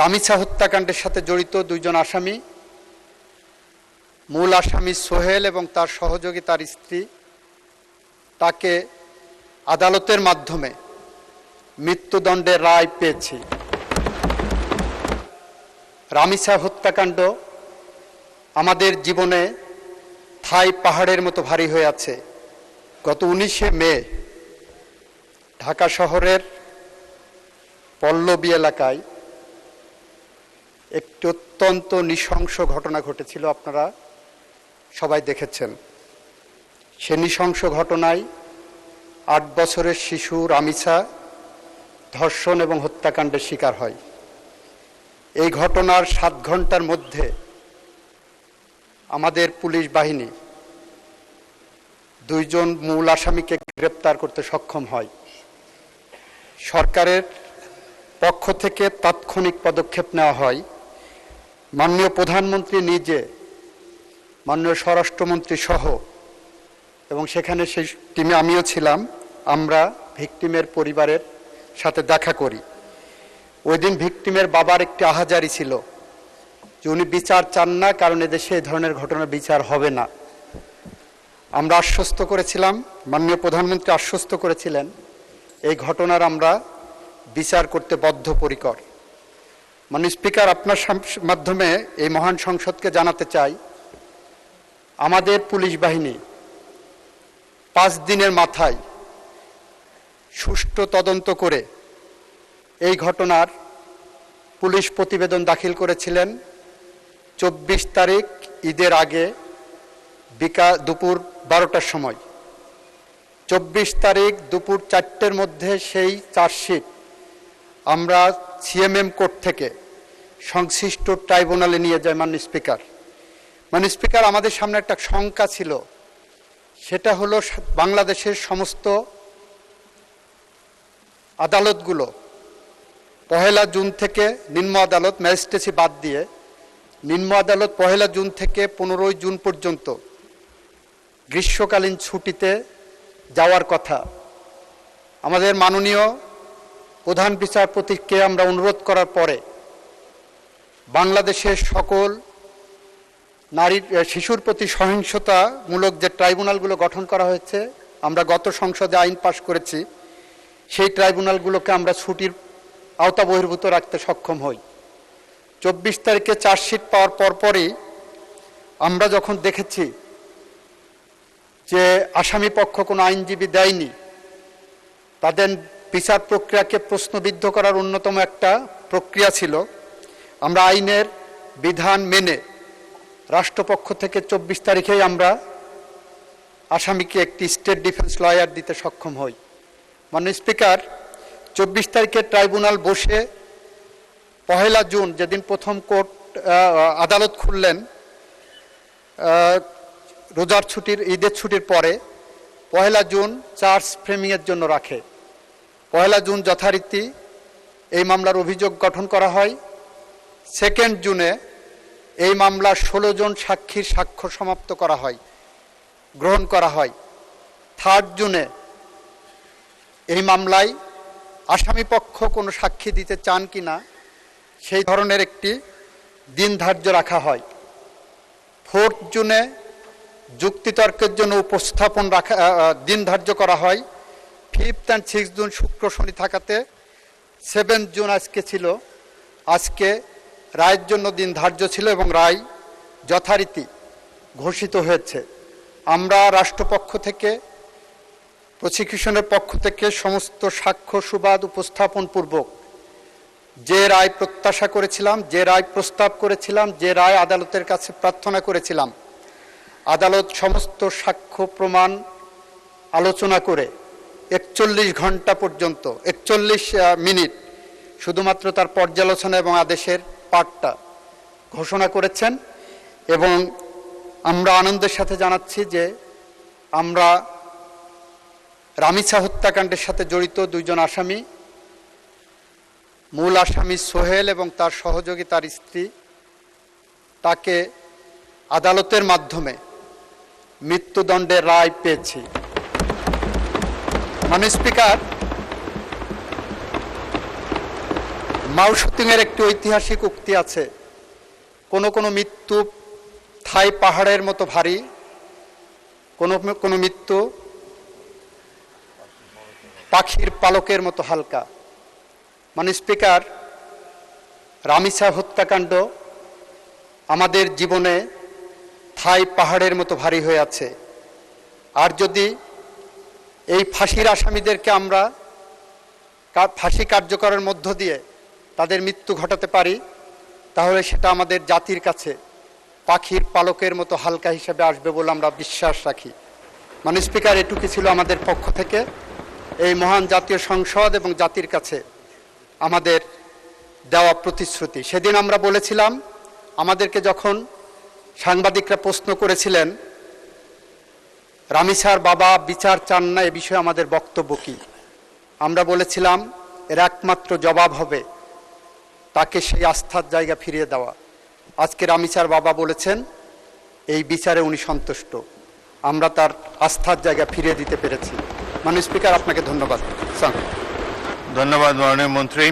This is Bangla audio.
রামিসা হত্যাকাণ্ডের সাথে জড়িত দুইজন আসামি, মূল আসামি সোহেল এবং তার সহযোগী তার স্ত্রী, তাকে আদালতের মাধ্যমে মৃত্যুদণ্ডের রায় পেয়েছি। রামিসা হত্যাকাণ্ড আমাদের জীবনে থাই পাহাড়ের মতো ভারী হয়ে আছে। গত 19শে মে ঢাকা শহরের পল্লবী এলাকায় একটি অত্যন্ত নৃশংস ঘটনা ঘটেছিল, আপনারা সবাই দেখেছেন। সে নৃশংস ঘটনায় 8 বছরের শিশু রামিসা ধর্ষণ এবং হত্যাকাণ্ডের শিকার হয়। এই ঘটনার 7 ঘন্টার মধ্যে আমাদের পুলিশ বাহিনী দুইজন মূল আসামিকে গ্রেপ্তার করতে সক্ষম হয়। সরকারের পক্ষ থেকে তাৎক্ষণিক পদক্ষেপ নেওয়া হয়। মাননীয় প্রধানমন্ত্রী নিজে, মাননীয় স্বরাষ্ট্রমন্ত্রী সহ, এবং সেখানে সেই টিমে আমিও ছিলাম, আমরা ভিকটিমের পরিবারের সাথে দেখা করি। ওই দিন ভিকটিমের বাবার একটি আহাজারি ছিল যে উনি বিচার চান না, কারণ এদেশে এই ধরনের ঘটনার বিচার হবে না। আমরা আশ্বস্ত করেছিলাম, মাননীয় প্রধানমন্ত্রী আশ্বস্ত করেছিলেন, এই ঘটনার আমরা বিচার করতে বদ্ধপরিকর। মাননীয় স্পিকার, আপনার মাধ্যমে এই মহান সংসদকে জানাতে চাই, আমাদের পুলিশ বাহিনী 5 দিনের মাথায় সুষ্ঠু তদন্ত করে এই ঘটনার পুলিশ প্রতিবেদন দাখিল করেছিলেন 24 তারিখ ঈদের আগে দুপুর 12টার সময়। 24 তারিখ দুপুর 4টের মধ্যে সেই চার্জশিট আমরা সিএমএম কোর্ট থেকে সংশ্লিষ্ট ট্রাইব্যুনালে নিয়ে যাই। মাননীয় স্পিকার, আমাদের সামনে একটা শঙ্কা ছিল, সেটা হলো বাংলাদেশের সমস্ত আদালতগুলো 1 জুন থেকে, নিম্ন আদালত ম্যাজিস্ট্রেসি বাদ দিয়ে নিম্ন আদালত 1 জুন থেকে 15 জুন পর্যন্ত গ্রীষ্মকালীন ছুটিতে যাওয়ার কথা। আমাদের মাননীয় প্রধান বিচারপতিকে আমরা অনুরোধ করার পরে বাংলাদেশের সকল শিশুর প্রতি সহিংসতামূলক যে ট্রাইব্যুনালগুলো গঠন করা হয়েছে, আমরা গত সংসদে আইন পাশ করেছি, সেই ট্রাইব্যুনালগুলোকে আমরা ছুটির আওতা বহির্ভূত রাখতে সক্ষম হই। 24 তারিখে চার্জশিট পাওয়ার পরপরই আমরা যখন দেখেছি যে আসামি পক্ষ কোনো আইনজীবী দেয়নি, তাদের বিচার প্রক্রিয়াকে প্রশ্নবিদ্ধ করার অন্যতম একটা প্রক্রিয়া ছিল, আমরা আইনের বিধান মেনে রাষ্ট্রপক্ষ থেকে 24 তারিখেই আমরা আসামিকে একটি স্টেট ডিফেন্স লয়ার দিতে সক্ষম হই। মাননীয় স্পিকার, 24 তারিখে ট্রাইব্যুনাল বসে 1 জুন, যেদিন প্রথম আদালত খুললেন রোজার ছুটির, ঈদের ছুটির পরে, 1 জুন চার্জ ফ্রেমিংয়ের জন্য রাখে। 1 জুন যথারীতি এই মামলার অভিযোগ গঠন করা হয়। 2 জুনে এই মামলার 16 জন সাক্ষীর সাক্ষ্য সমাপ্ত করা হয়, গ্রহণ করা হয়। 3 জুনে এই মামলায় আসামি পক্ষ কোনো সাক্ষী দিতে চান কিনা সেই ধরনের একটি দিন ধার্য রাখা হয়। 4 জুনে যুক্তিতর্কের জন্য উপস্থাপন দিন ধার্য করা হয়। 5 and 6 জুন শুক্র শনি থাকাতে 7 জুন আজকে ছিল, আজকে রায়ের জন্য দিন ধার্য ছিল এবং রায় যথারীতি ঘোষিত হয়েছে। আমরা রাষ্ট্রপক্ষ থেকে, প্রসিকিউশনের পক্ষ থেকে সমস্ত সাক্ষ্য সুবাদ উপস্থাপন পূর্বক যে রায় প্রত্যাশা করেছিলাম, যে রায় প্রস্তাব করেছিলাম, যে রায় আদালতের কাছে প্রার্থনা করেছিলাম, আদালত সমস্ত সাক্ষ্য প্রমাণ আলোচনা করে 41 ঘন্টা পর্যন্ত, 41 মিনিট শুধুমাত্র তার পর্যালোচনা এবং আদেশের পাঠটা ঘোষণা করেছেন। এবং আমরা আনন্দের সাথে জানাচ্ছি যে আমরা রামিসা হত্যাকাণ্ডের সাথে জড়িত দুইজন আসামি, মূল আসামি সোহেল এবং তার সহযোগী তার স্ত্রী, তাকে আদালতের মাধ্যমে মৃত্যুদণ্ডের রায় পেয়েছি। মাননীয় স্পিকার, মাও সুতুংয়ের একটি ঐতিহাসিক উক্তি আছে, কোনো কোনো মৃত্যু থাই পাহাড়ের মতো ভারী, কোনো কোনো মৃত্যু পাখির পালকের মতো হালকা। মানে স্পিকার, রামিসা হত্যাকাণ্ড আমাদের জীবনে থাই পাহাড়ের মতো ভারী হয়ে আছে। আর যদি এই ফাঁসির আসামিদেরকে আমরা ফাঁসি কার্যকরের মধ্য দিয়ে তাদের মৃত্যু ঘটাতে পারি, তাহলে সেটা আমাদের জাতির কাছে পাখির পালকের মতো হালকা হিসেবে আসবে বলে আমরা বিশ্বাস রাখি। মানে স্পিকার, এটুকু ছিল আমাদের পক্ষ থেকে এই মহান জাতীয় সংসদ এবং জাতির কাছে আমাদের দেওয়া প্রতিশ্রুতি। সেদিন আমরা বলেছিলাম, আমাদেরকে যখন সাংবাদিকরা প্রশ্ন করেছিলেন রামিসার বাবা বিচার চান না, এ বিষয়ে আমাদের বক্তব্য কী, আমরা বলেছিলাম এর একমাত্র জবাব হবে তাকে সেই আস্থার জায়গা ফিরিয়ে দেওয়া। আজকে রামিসার বাবা বলেছেন এই বিচারে উনি সন্তুষ্ট, আমরা তার আস্থার জায়গা ফিরিয়ে দিতে পেরেছি। মাননীয় স্পিকার, আপনাকে ধন্যবাদ। ধন্যবাদ মাননীয় মন্ত্রী।